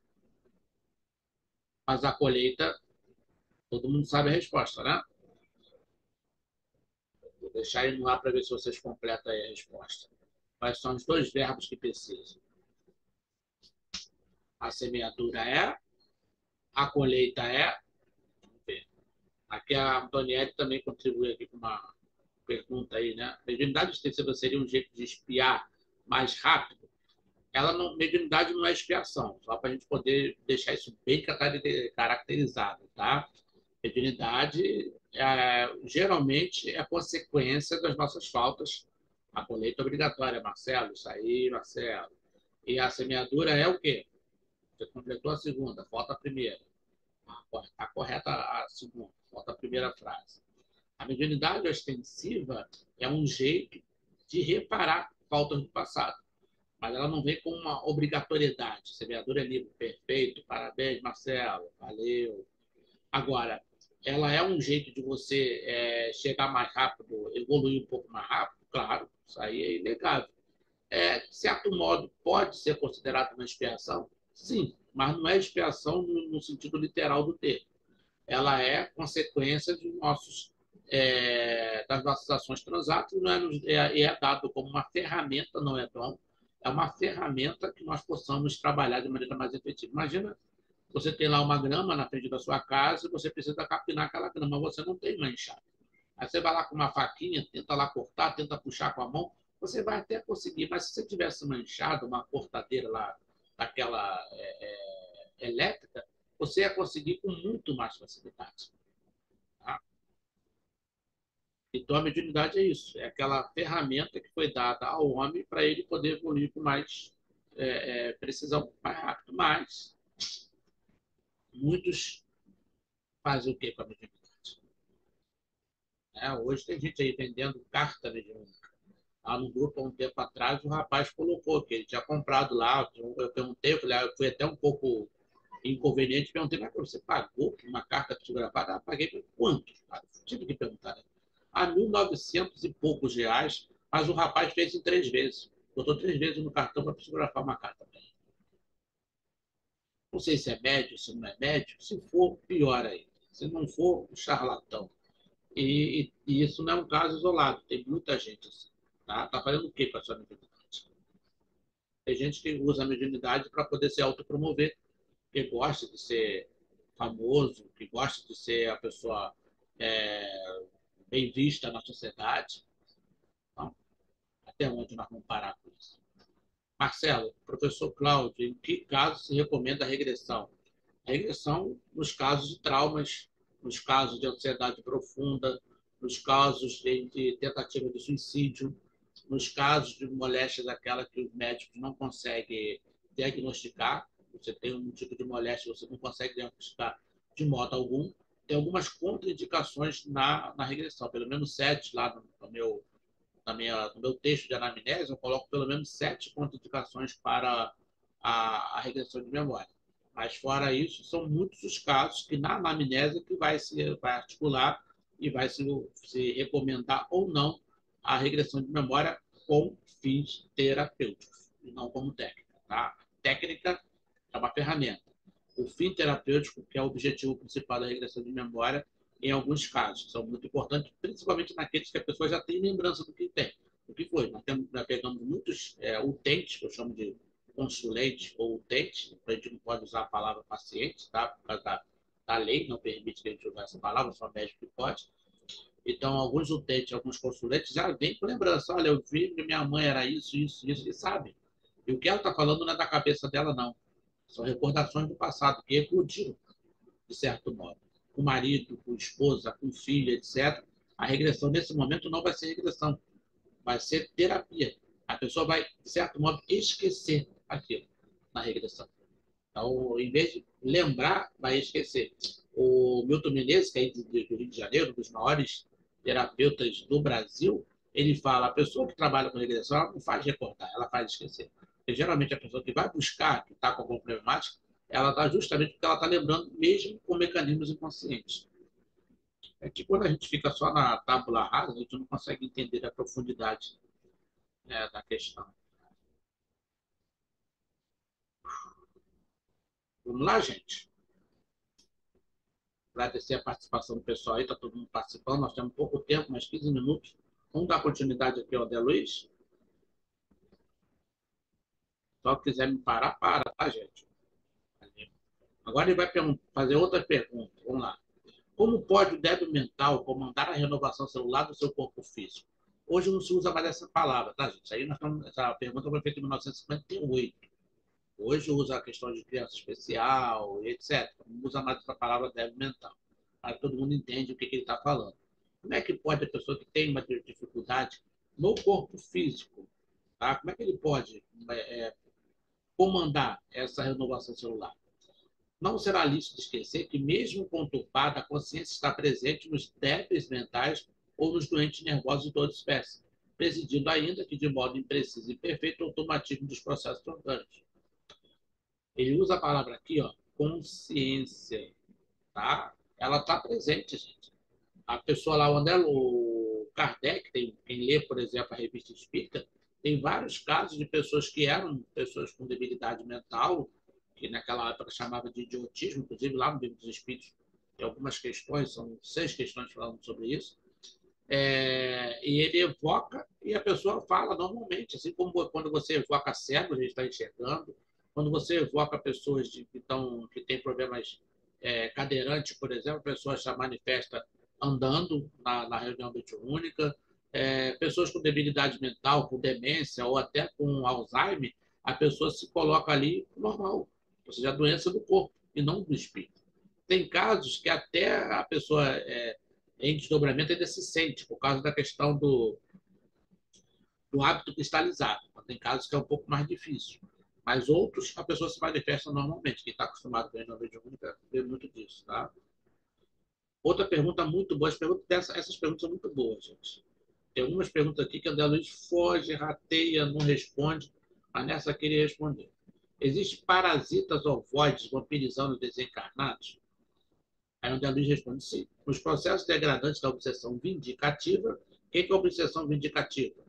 mas a colheita, todo mundo sabe a resposta, né? Vou deixar ele no ar para ver se vocês completam aí a resposta. Quais são os dois verbos que precisam? A semeadura é, a colheita é. Aqui a Antoniette também contribui aqui com uma pergunta aí, né? Mediunidade extensiva seria um jeito de espiar mais rápido? Ela não, mediunidade não é expiação, só para a gente poder deixar isso bem caracterizado, tá? Mediunidade geralmente é consequência das nossas faltas. A colheita obrigatória, Marcelo, isso aí, Marcelo. E a semeadura é o quê? Você completou a segunda, falta a primeira. Está correta a segunda, falta a primeira frase. A mediunidade ostensiva é um jeito de reparar faltas do passado, mas ela não vem com uma obrigatoriedade. Semeadura é livre, perfeito, parabéns, Marcelo, valeu. Agora, ela é um jeito de você chegar mais rápido, evoluir um pouco mais rápido, claro, isso aí é inegável. De certo modo, pode ser considerado uma expiação? Sim, mas não é expiação no sentido literal do termo. Ela é consequência das nossas ações transatas, não é dado como uma ferramenta, não é dom, é uma ferramenta que nós possamos trabalhar de maneira mais efetiva. Imagina, você tem lá uma grama na frente da sua casa e você precisa capinar aquela grama, você não tem uma enxada. Aí você vai lá com uma faquinha, tenta lá cortar, tenta puxar com a mão, você vai até conseguir, mas se você tivesse uma enxada, uma cortadeira lá, daquela elétrica, você ia conseguir com muito mais facilidade. Tá? Então, a mediunidade é isso, é aquela ferramenta que foi dada ao homem para ele poder evoluir com mais precisão, mais rápido. Mas muitos fazem o quê com a mediunidade? Hoje tem gente aí vendendo carta mediúnica. Lá no grupo, há um tempo atrás, o rapaz colocou que ele tinha comprado lá. Eu perguntei, eu fui até um pouco inconveniente, perguntei, mas você pagou uma carta psicografada? Eu paguei por quanto? Tive que perguntar. Né? A 1.900 e poucos reais, mas o rapaz fez em 3 vezes. Botou 3 vezes no cartão para psicografar uma carta. Não sei se é médio, se não é médio. Se for, pior aí. Se não for, charlatão. E isso não é um caso isolado. Tem muita gente assim. Tá fazendo o quê com a sua mediunidade? Tem gente que usa a mediunidade para poder se autopromover, que gosta de ser famoso, que gosta de ser a pessoa é, bem vista na sociedade. Então, até onde nós vamos parar com isso? Marcelo, professor Cláudio, em que caso se recomenda a regressão? A regressão nos casos de traumas, nos casos de ansiedade profunda, nos casos de tentativa de suicídio, nos casos de moléstia daquela que os médicos não conseguem diagnosticar. Você tem um tipo de moléstia, você não consegue diagnosticar de modo algum. Tem algumas contraindicações na regressão, pelo menos 7 lá no meu texto de anamnese, eu coloco pelo menos 7 contraindicações para a regressão de memória. Mas, fora isso, são muitos os casos que na anamnese que vai articular e vai se recomendar ou não a regressão de memória com fins terapêuticos, e não como técnica. Tá? Técnica é uma ferramenta. O fim terapêutico, que é o objetivo principal da regressão de memória, em alguns casos, são muito importantes, principalmente naqueles que a pessoa já tem lembrança do que tem. O que foi? Nós pegamos muitos utentes, que eu chamo de consulente ou utente, a gente não pode usar a palavra paciente, tá? Por causa da lei, não permite que a gente use essa palavra, só médico que pode. Então, alguns utentes, alguns consulentes já vêm com lembrança. Olha, eu vi que minha mãe era isso, isso, isso, e sabe. E o que ela está falando não é da cabeça dela, não. São recordações do passado que eclodiram, de certo modo. Com o marido, com a esposa, com o filho, etc. A regressão, nesse momento, não vai ser regressão. Vai ser terapia. A pessoa vai, de certo modo, esquecer aquilo na regressão. Então, em vez de lembrar, vai esquecer. O Milton Menezes, que é do Rio de Janeiro, um dos maiores terapeutas do Brasil, ele fala, a pessoa que trabalha com regressão, ela não faz recordar, ela faz esquecer. Porque, geralmente, a pessoa que vai buscar, que está com algum problemática, ela está justamente porque ela está lembrando, mesmo com mecanismos inconscientes. É que quando a gente fica só na tábula rasa, a gente não consegue entender a profundidade da questão. Vamos lá, gente. Agradecer a participação do pessoal aí, está todo mundo participando. Nós temos pouco tempo, mais 15 minutos. Vamos dar continuidade aqui ao André Luiz. Só que quiser me parar, para, tá, gente? Agora ele vai fazer outra pergunta. Vamos lá. Como pode o débil mental comandar a renovação celular do seu corpo físico? Hoje não se usa mais essa palavra, tá, gente? Essa pergunta foi feita em 1958. Hoje usa a questão de criança especial, etc. Não usa mais essa palavra débil mental. Aí todo mundo entende o que ele está falando. Como é que pode a pessoa que tem uma dificuldade no corpo físico, tá? Como é que ele pode comandar essa renovação celular? Não será lícito esquecer que, mesmo conturbada, a consciência está presente nos débeis mentais ou nos doentes nervosos de toda espécie, presidindo ainda que, de modo impreciso e perfeito, o automatismo dos processos orgânicos. Ele usa a palavra aqui, ó, consciência, tá? Ela está presente, gente. A pessoa lá, o Kardec, quem lê, por exemplo, a revista Espírita, tem vários casos de pessoas que eram pessoas com debilidade mental, que naquela época chamava de idiotismo, inclusive lá no Livro dos Espíritos tem algumas questões, são 6 questões falando sobre isso, e ele evoca e a pessoa fala normalmente, assim como quando você evoca cegos, a gente está enxergando, quando você evoca pessoas que têm problemas cadeirantes, por exemplo, a pessoa se manifesta andando na reunião mediúnica, pessoas com debilidade mental, com demência ou até com Alzheimer, a pessoa se coloca ali normal, ou seja, a doença do corpo e não do espírito. Tem casos que até a pessoa em desdobramento ainda se sente, por causa da questão do hábito cristalizado. Tem casos que é um pouco mais difícil. Mas outros, a pessoa se manifesta normalmente. Quem está acostumado com a renda mediúnica vê muito disso. Tá? Outra pergunta muito boa. Essas perguntas são muito boas, gente. Tem algumas perguntas aqui que a André Luiz foge, rateia, não responde, mas nessa eu queria responder. Existem parasitas ovoides vampirizando desencarnados? Aí o André Luiz responde sim. Nos processos degradantes da obsessão vindicativa, o que é a obsessão vindicativa?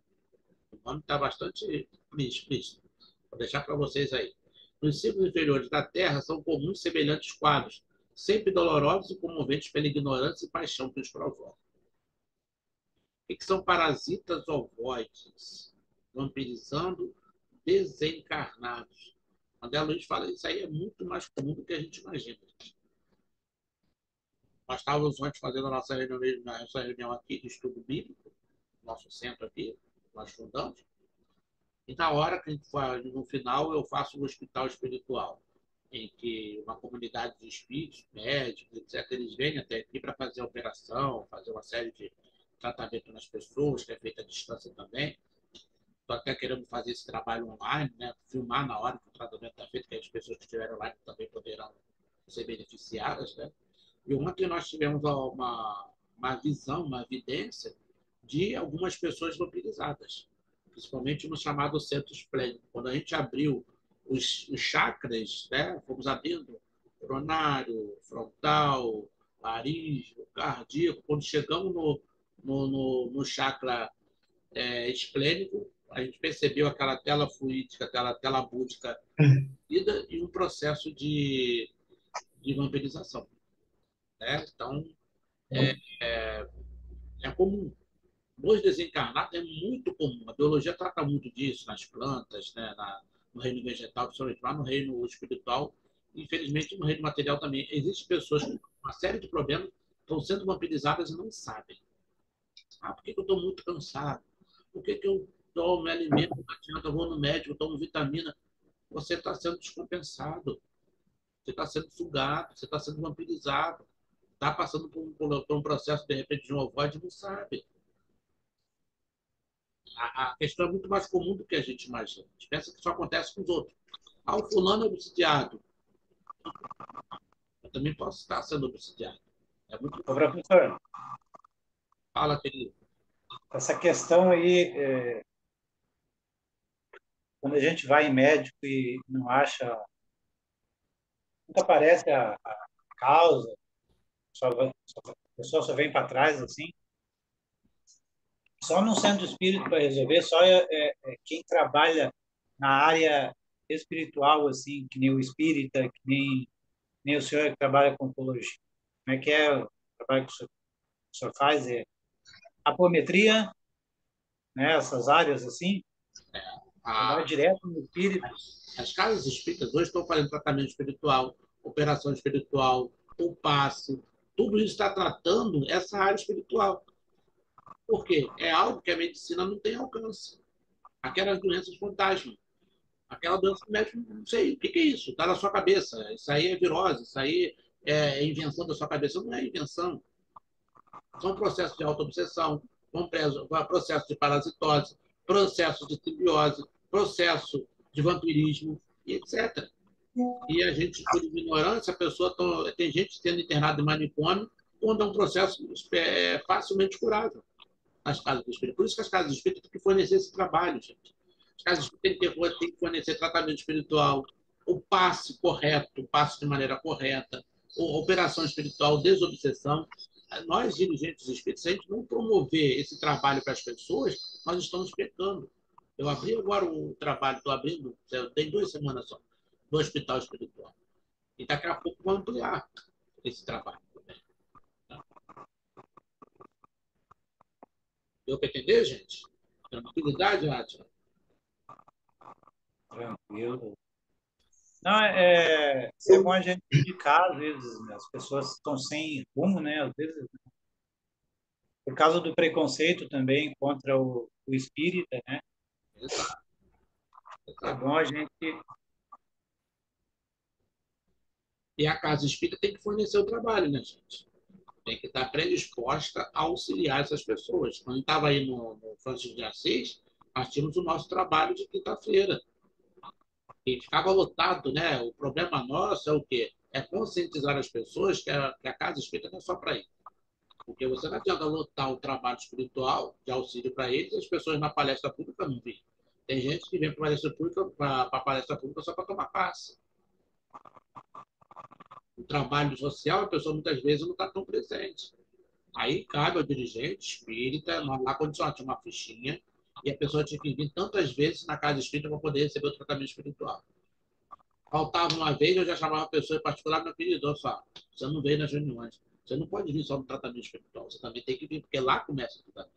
O nome está bastante explícito. Vou deixar para vocês aí. Nos ciclos inferiores da Terra são comuns semelhantes quadros, sempre dolorosos e comoventes pela ignorância e paixão que os provocam. O que são parasitas ovoides? Vampirizando desencarnados. André Luiz fala que isso aí é muito mais comum do que a gente imagina. Nós estávamos antes fazendo a nossa reunião aqui de estudo bíblico, nosso centro aqui, nós fundamos, e na hora que a gente faz, no final, eu faço um hospital espiritual, em que uma comunidade de espíritos, médicos, etc., eles vêm até aqui para fazer a operação, fazer uma série de tratamento nas pessoas, que é feita à distância também. Estou até querendo fazer esse trabalho online, né? Filmar na hora que o tratamento está feito, que as pessoas que estiverem online também poderão ser beneficiadas, né? E ontem nós tivemos uma visão, uma evidência de algumas pessoas vampirizadas, principalmente no chamado centro esplênico. Quando a gente abriu os chakras, né, fomos abrindo coronário, frontal, laríngeo, cardíaco, quando chegamos no chakra esplênico, a gente percebeu aquela tela fluídica, aquela tela búdica e um processo de vampirização. Né? Então, é comum. Nos desencarnados é muito comum. A biologia trata muito disso nas plantas, né? No reino vegetal, principalmente lá no reino espiritual, e infelizmente no reino material também. Existem pessoas com uma série de problemas estão sendo vampirizadas e não sabem. Ah, por que eu estou muito cansado? Por que eu tomo me alimento? Não adianta, eu vou no médico, eu tomo vitamina. Você está sendo descompensado. Você está sendo sugado, você está sendo vampirizado. Está passando por um processo, de repente, de um ovoide e não sabe. A questão é muito mais comum do que a gente imagina. A gente pensa que só acontece com os outros. Ah, o fulano é obsidiado. Eu também posso estar sendo obsidiado. É muito Ô, professor, fala querido. essa questão aí, quando a gente vai em médico e não acha, nunca aparece a causa, a pessoa só vem para trás assim. Só no centro espírita para resolver, só quem trabalha na área espiritual, assim, que nem o espírita, que nem o senhor que trabalha com oncologia. Como é que é o trabalho que o senhor faz? É apometria, né? Essas áreas assim, vai A, direto no espírito. as casas espíritas hoje estão fazendo tratamento espiritual, operação espiritual, o passe, tudo isso está tratando essa área espiritual. Por quê? É algo que a medicina não tem alcance. Aquelas doenças fantasma. Aquela doença que mexe, não sei, o que é isso? Está na sua cabeça. Isso aí é virose, isso aí é invenção da sua cabeça. Não é invenção. São processos de auto-obsessão, processo de parasitose, processo de simbiose, processo de vampirismo, e etc. E a gente, por ignorância, a pessoa tem gente sendo internada em manicômio quando é um processo facilmente curável nas casas espíritas. Por isso que as casas espíritas têm que fornecer esse trabalho, gente. As casas espíritas têm que fornecer tratamento espiritual, o passe correto, o passe de maneira correta, a operação espiritual, desobsessão. Nós, dirigentes espíritas, se a gente não promover esse trabalho para as pessoas, nós estamos pecando. Eu abri agora o trabalho, estou abrindo, tem 2 semanas só, do hospital espiritual. E daqui a pouco vou ampliar esse trabalho. Deu para entender, gente? Tranquilidade, Átila? Tranquilo. Não, é bom a gente indicar, às vezes, né? As pessoas estão sem rumo, né? Às vezes, por causa do preconceito também contra o espírita, né? Exato, É exato. bom a gente. E a casa espírita tem que fornecer o trabalho, né, gente? Tem que estar predisposta a auxiliar essas pessoas. Quando estava aí no Francisco de Assis, nós tínhamos o nosso trabalho de quinta-feira. E ficava lotado, né? O problema nosso é o quê? É conscientizar as pessoas que a casa espírita não é só para isso. Porque você não adianta lotar o trabalho espiritual de auxílio para eles e as pessoas na palestra pública não vêm. Tem gente que vem para a palestra pública só para tomar passe. O trabalho social, a pessoa muitas vezes não está tão presente. Aí cabe ao dirigente espírita mandar condicionar, tinha uma fichinha, e a pessoa tinha que vir tantas vezes na casa espírita para poder receber o tratamento espiritual. Faltava uma vez, eu já chamava a pessoa em particular, meu querido, só, você não veio nas reuniões. Você não pode vir só no tratamento espiritual, você também tem que vir, porque lá começa o tratamento.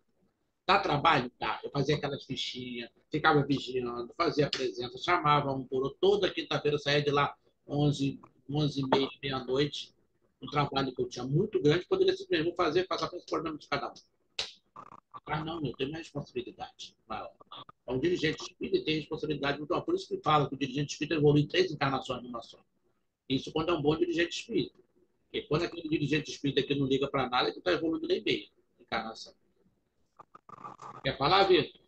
Dá trabalho? Tá. Eu fazia aquelas fichinhas, ficava vigiando, fazia presença, chamava um por outro. Toda quinta-feira eu saía de lá 11, 11h30, meia-noite. Um trabalho que eu tinha muito grande, poderia simplesmente fazer, passar para esse problema de cada um. Mas não, eu tenho uma responsabilidade maior. Então, o dirigente espírita tem responsabilidade muito maior. Por isso que fala que o dirigente espírita evolui 3 encarnações numa só. Isso quando é um bom dirigente espírita. Porque quando é aquele dirigente espírita que não liga para nada, ele está evoluindo nem meia encarnação. Quer falar, Vitor?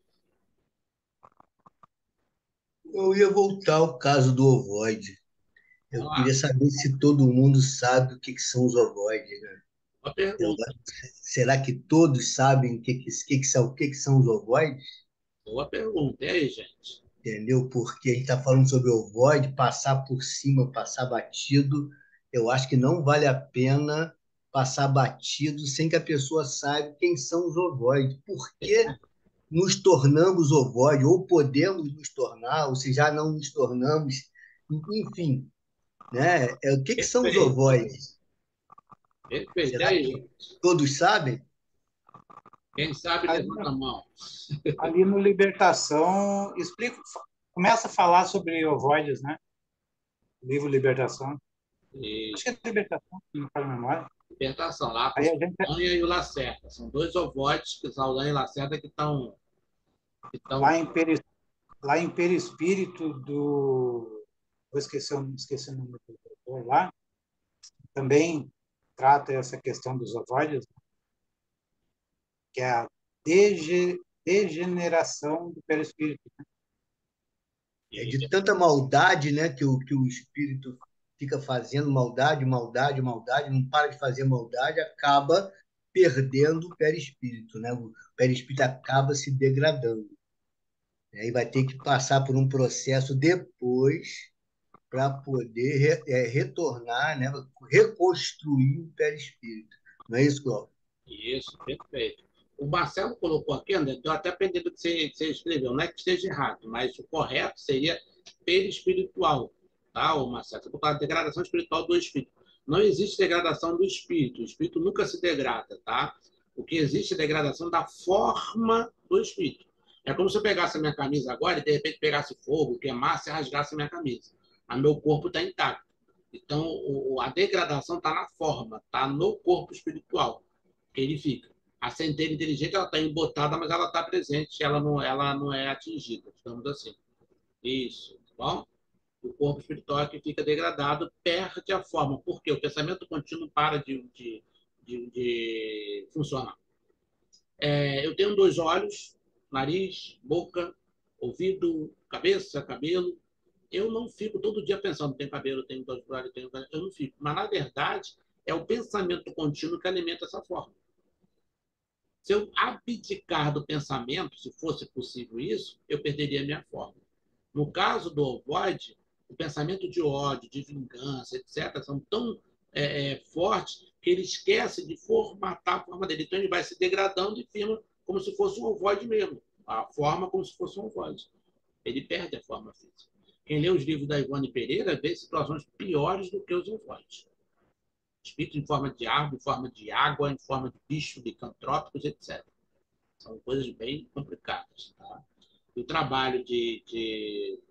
Eu ia voltar ao caso do ovoide. Eu Vamos lá. queria saber se todo mundo sabe o que são os ovoides, né? Uma Eu- pergunta. será que todos sabem o que que são os ovoides? Boa pergunta. E aí, gente? Entendeu? Porque a gente está falando sobre ovoide, passar por cima, passar batido. Eu acho que não vale a pena passar batido sem que a pessoa saiba quem são os ovoides. Por que nos tornamos ovoide? Ou podemos nos tornar, ou se já não nos tornamos, enfim, né? O que que são os Perfeito. ovoides? Perfeito. E Será aí, que gente? todos sabem? Quem sabe, Ali, levanta a mão. ali no Libertação, explica, começa a falar sobre ovoides, né? Livro Libertação. E Acho que é Libertação, se não me falha a memória. libertação, lá com o Aí a gente, Saldanha e o Lacerda. São dois ovoides, que Saldanha e Lacerda, que estão lá em, peri, lá em Perispírito do. Esqueci o nome do autor lá, também trata essa questão dos ovoides, que é a degeneração do perispírito. É e de tanta maldade, né, que o espírito fica fazendo maldade, maldade, maldade, não para de fazer maldade, acaba perdendo o perispírito, né? O perispírito acaba se degradando. Aí vai ter que passar por um processo depois para poder retornar, né, reconstruir o perispírito. Não é isso, Cláudio? isso, perfeito. O Marcelo colocou aqui, André, deu até aprender do que você escreveu. Não é que esteja errado, mas o correto seria perispiritual, tá, o Marcelo? Você botou a degradação espiritual do espírito. Não existe degradação do espírito. O espírito nunca se degrada, tá? O que existe é degradação da forma do espírito. É como se eu pegasse a minha camisa agora e de repente pegasse fogo, queimasse e rasgasse a minha camisa. O meu corpo está intacto. Então, a degradação está na forma, está no corpo espiritual que ele fica. A centelha inteligente ela está embotada, mas ela está presente, ela não é atingida, digamos assim. Isso, tá bom? O corpo espiritual é que fica degradado, perde a forma. Por quê? O pensamento contínuo para de funcionar. Eu tenho dois olhos, nariz, boca, ouvido, cabeça, cabelo. Eu não fico todo dia pensando, tem cabelo, tem dois olhos, tem... Eu não fico. Mas, na verdade, é o pensamento contínuo que alimenta essa forma. Se eu abdicar do pensamento, se fosse possível isso, eu perderia a minha forma. No caso do ovoide, o pensamento de ódio, de vingança, etc., são tão fortes que ele esquece de formatar a forma dele. Então, ele vai se degradando e firma como se fosse um ovoide mesmo. A forma como se fosse um ovoide. Ele perde a forma física. Quem lê os livros da Ivone Pereira vê situações piores do que os ovoides. Espírito em forma de árvore, em forma de água, em forma de bicho, licantrópicos, etc. São coisas bem complicadas. Tá? O trabalho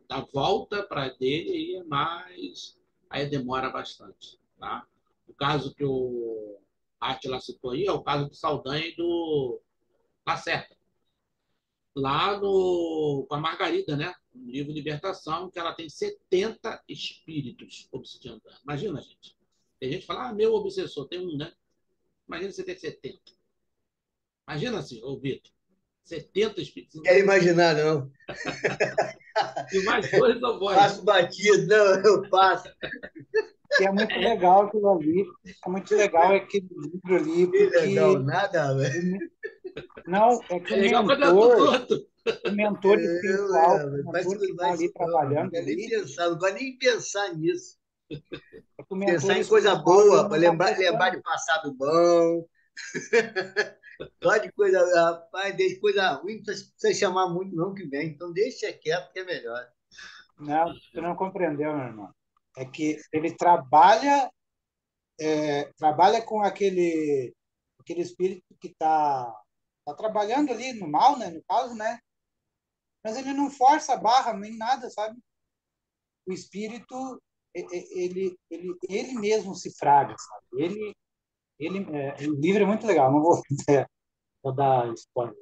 dar volta para dele aí é mais. Aí demora bastante. Tá? O caso que o Átila citou aí é o caso do Saldanha e do Lacerda. Lá com a Margarida, né? No livro Libertação, que ela tem 70 espíritos obsidiando. Imagina, gente. Tem gente que fala, meu obsessor, tem um, né? Imagina você ter 70. Imagina assim, ô Vitor, 70 espíritos. Quero imaginar, não. E mais dois ovoides. Passo batido, não, eu passo. Que é muito legal aquilo ali. É muito legal aquele livro ali, Que legal, porque nada, velho. não, é que É legal quando é dos outros. o mentor espiritual, o Parece mentor que que está vai ali se não, não trabalhando quero nem ali, pensar, não gosto nem pensar nisso. é que o mentor Pensar em coisa espiritual ele boa, para não está lembrar prestando. de passado bom, só de coisa, rapaz, de coisa ruim, não precisa chamar muito não que vem, então deixa quieto que é melhor. Não, você não compreendeu, meu irmão. É que ele trabalha com aquele espírito que tá trabalhando ali no mal, né, no caso, né? Mas ele não força a barra nem nada, sabe? O espírito ele mesmo se fraga, sabe? O livro é muito legal, não vou, vou dar spoiler.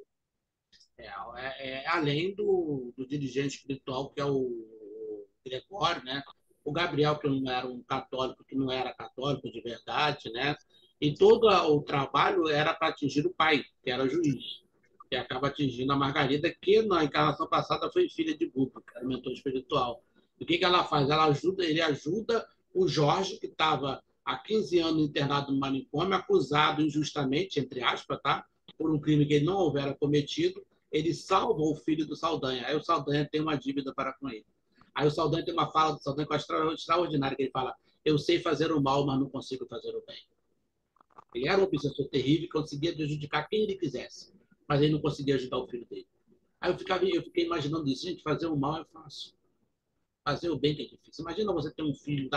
Além do dirigente espiritual, que é o Gregório, né? O Gabriel, que não era um católico, que não era católico de verdade, né? E todo o trabalho era para atingir o pai, que era juiz, que acaba atingindo a Margarida, que na encarnação passada foi filha de Buda, que era mentor espiritual. E o que ela faz? Ele ajuda o Jorge, que estava há 15 anos internado no manicômio, acusado injustamente, entre aspas, tá? Por um crime que ele não houvera cometido. Ele salva o filho do Saldanha. Aí o Saldanha tem uma dívida para com ele. Aí o Saldanha tem uma fala do Saldanha que eu acho extraordinária, que ele fala, eu sei fazer o mal, mas não consigo fazer o bem. Ele era um obsessor terrível, conseguia prejudicar quem ele quisesse, mas ele não conseguia ajudar o filho dele. Aí eu fiquei imaginando isso, gente, fazer o mal é fácil. Fazer o bem que é difícil. Imagina você ter um filho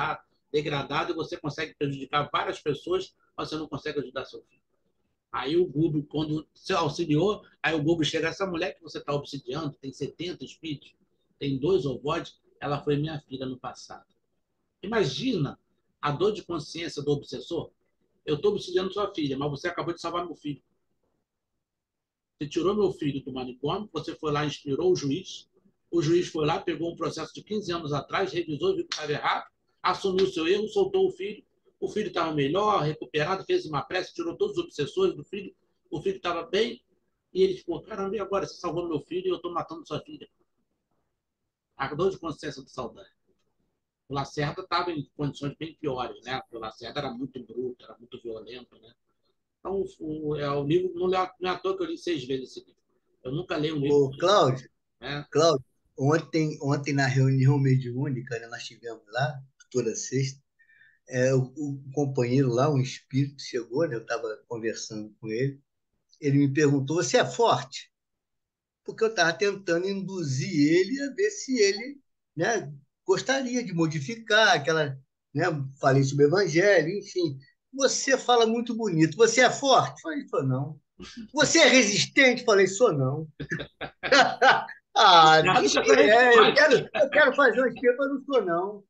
degradado e você consegue prejudicar várias pessoas, mas você não consegue ajudar seu filho. Aí o Google, quando se auxiliou, aí o Google chega, essa mulher que você está obsidiando, tem 70 espíritos, tem dois ovoides, ela foi minha filha no passado. Imagina a dor de consciência do obsessor. Eu estou obsidiando sua filha, mas você acabou de salvar meu filho. Você tirou meu filho do manicômio, você foi lá e inspirou o juiz foi lá, pegou um processo de 15 anos atrás, revisou, viu que estava errado, assumiu o seu erro, soltou o filho estava melhor, recuperado, fez uma prece, tirou todos os obsessores do filho, o filho estava bem, e ele ficou, caramba, e agora? Você salvou meu filho e eu estou matando sua filha. A dor de consciência do Saldanha. O Lacerda estava em condições bem piores, né? Porque o Lacerda era muito bruto, era muito violento, né? Então, o livro, não é à toa que eu li 6 vezes esse livro. Eu nunca leio um livro, Ô, Cláudio, né? Cláudio, ontem na reunião mediúnica, né, nós tivemos lá, toda sexta, o companheiro lá, um espírito, chegou, né, eu estava conversando com ele, ele me perguntou: você é forte? Porque eu estava tentando induzir ele a ver se ele, né, gostaria de modificar aquela, né, falei sobre o evangelho, enfim. Você fala muito bonito. Você é forte? Falei, sou não. Você é resistente? Falei, sou não. Ah, Nada diz com que essa é. resposta. Eu quero fazer umas pepas, não sou não.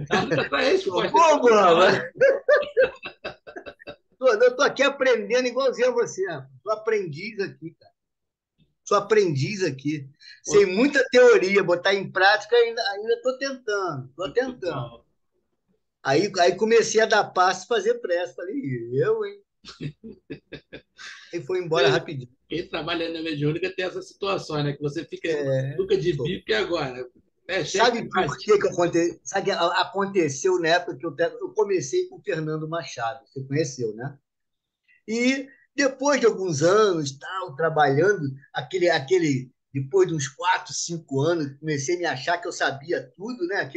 Nada com essa Sou resposta. bom, mano. Eu estou aqui aprendendo igualzinho a você. Sou aprendiz aqui, cara. Sou aprendiz aqui. Sei muita teoria, botar em prática ainda estou tentando, estou Muito tentando. bom. Aí comecei a dar passo e fazer pressa. Falei, eu, hein? Aí foi embora rapidinho. Quem trabalha na mediúnica tem essa situação, né? Que você fica É, nunca de sou. bico e agora. É, cheque Sabe por mate. que aconteceu? Sabe que aconteceu na época que eu comecei com o Fernando Machado, você conheceu, né? E depois de alguns anos, tal, trabalhando, depois de uns 4, 5 anos, comecei a me achar que eu sabia tudo, né?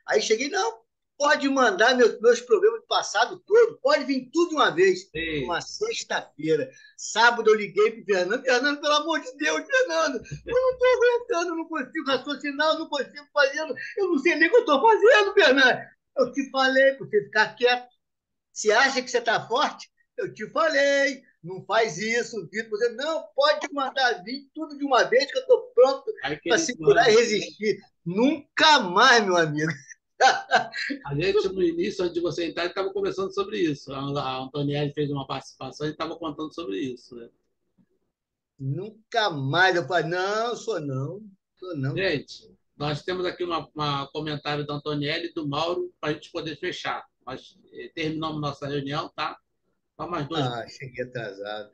Aí cheguei, não, pode mandar meus problemas do passado todo, pode vir tudo de uma vez. Ei, Uma sexta-feira, sábado eu liguei para o Fernando, Fernando, pelo amor de Deus, Fernando, eu não estou aguentando, eu não consigo raciocinar, eu não consigo fazer, eu não sei nem o que eu estou fazendo, Fernando. Eu te falei para você ficar quieto. Você acha que você está forte? Eu te falei, não faz isso, Vitor. Você não pode mandar vir tudo de uma vez que eu estou pronto aí que para eles segurar e mandam. resistir. Nunca mais, meu amigo. A gente, no início, antes de você entrar, estava conversando sobre isso. A Antonielli fez uma participação e estava contando sobre isso, né? Nunca mais. Eu falei, não, sou não. Gente, nós temos aqui comentário da Antonielli e do Mauro para a gente poder fechar. Nós terminamos nossa reunião, tá? Só mais dois. Ah, cheguei atrasado.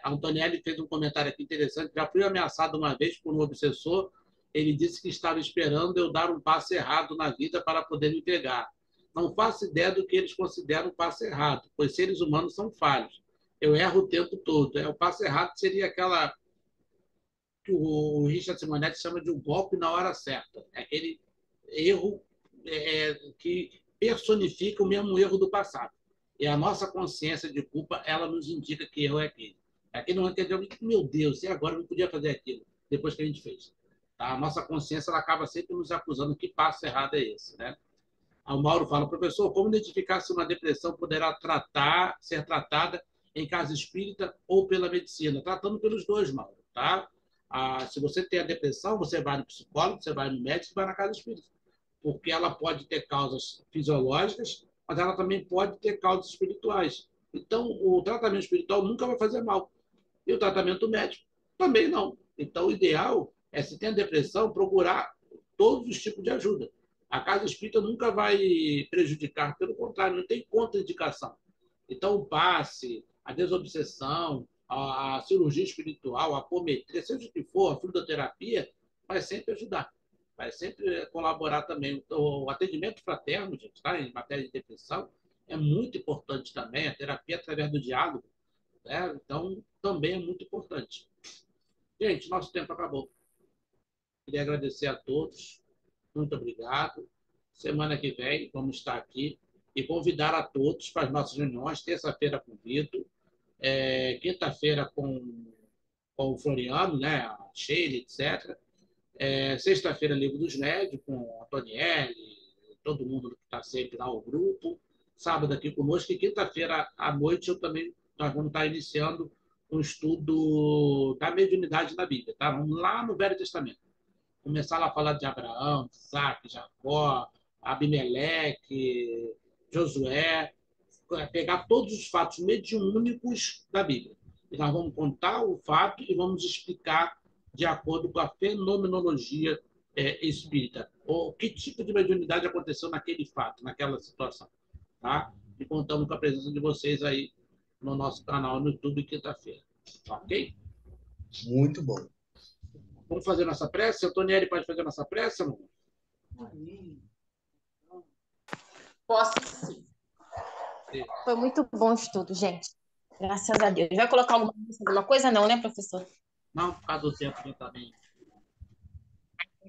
A Antonielli fez um comentário aqui interessante. Já fui ameaçado uma vez por um obsessor. Ele disse que estava esperando eu dar um passo errado na vida para poder me pegar. Não faço ideia do que eles consideram um passo errado, pois seres humanos são falhos. Eu erro o tempo todo. O passo errado seria aquela que o Richard Simonetti chama de um golpe na hora certa. É aquele erro que personifica o mesmo erro do passado. E a nossa consciência de culpa, ela nos indica que erro é aquele. É aquele momento que a gente, meu Deus, e agora eu não podia fazer aquilo, depois que a gente fez. Tá? A nossa consciência ela acaba sempre nos acusando que passo errado é esse. Né? O Mauro fala, professor, como identificar se uma depressão poderá ser tratada em casa espírita ou pela medicina? Tratando pelos dois, Mauro. Tá? Se você tem a depressão, você vai no psicólogo, você vai no médico e vai na casa espírita. Porque ela pode ter causas fisiológicas, mas ela também pode ter causas espirituais. Então, o tratamento espiritual nunca vai fazer mal. E o tratamento médico também não. Então, o ideal é, se tem a depressão, procurar todos os tipos de ajuda. A casa espírita nunca vai prejudicar, pelo contrário, não tem contraindicação. Então, o passe, a desobsessão, a cirurgia espiritual, a apometria, seja o que for, a fluidoterapia, vai sempre ajudar, vai sempre colaborar também. O atendimento fraterno, gente, tá? Em matéria de depressão, é muito importante também, a terapia através do diálogo, né? Então, também é muito importante. Gente, nosso tempo acabou. Queria agradecer a todos. Muito obrigado. Semana que vem vamos estar aqui e convidar a todos para as nossas reuniões. Terça-feira com o Vitor, quinta-feira com o Floriano, né? A Sheila, etc. Sexta-feira, Livro dos Médios, com a Antonielli, todo mundo que está sempre lá, o grupo. Sábado aqui conosco. E quinta-feira à noite nós vamos estar iniciando um estudo da mediunidade na Bíblia. Tá? Vamos lá no Velho Testamento. Começar lá a falar de Abraão, Isaac, Jacó, Abimeleque, Josué, pegar todos os fatos mediúnicos da Bíblia. E nós vamos contar o fato e vamos explicar de acordo com a fenomenologia espírita, ou que tipo de mediunidade aconteceu naquele fato, naquela situação. Tá? E contamos com a presença de vocês aí no nosso canal no YouTube quinta-feira. Ok? Muito bom. Vamos fazer nossa prece? O Tonieri pode fazer nossa prece, amor? Posso sim. Foi muito bom o estudo, gente. Graças a Deus. Vai colocar alguma coisa? Não, né, professor? Não, por causa do tempo também.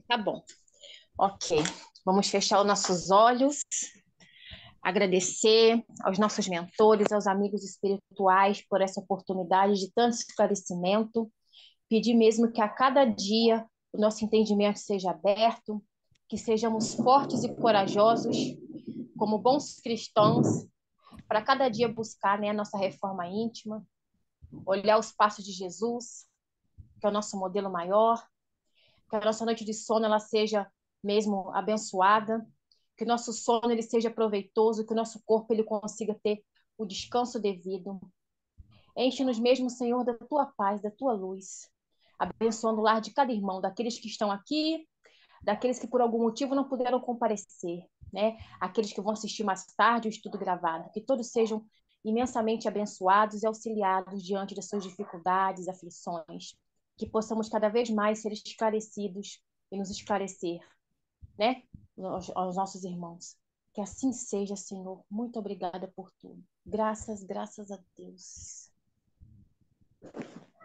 Tá bom. Ok. Vamos fechar os nossos olhos. agradecer aos nossos mentores, aos amigos espirituais por essa oportunidade de tanto esclarecimento, pedir mesmo que a cada dia o nosso entendimento seja aberto, que sejamos fortes e corajosos como bons cristãos, para cada dia buscar, né, a nossa reforma íntima, olhar os passos de Jesus, que é o nosso modelo maior, que a nossa noite de sono ela seja mesmo abençoada, que o nosso sono ele seja proveitoso, que o nosso corpo ele consiga ter o descanso devido. Enche-nos mesmo, Senhor, da tua paz, da tua luz, abençoando o lar de cada irmão, daqueles que estão aqui, daqueles que por algum motivo não puderam comparecer, né? Aqueles que vão assistir mais tarde o estudo gravado, que todos sejam imensamente abençoados e auxiliados diante das suas dificuldades, aflições, que possamos cada vez mais ser esclarecidos e nos esclarecer, né? Aos nossos irmãos. Que assim seja, Senhor. Muito obrigada por tudo. Graças a Deus.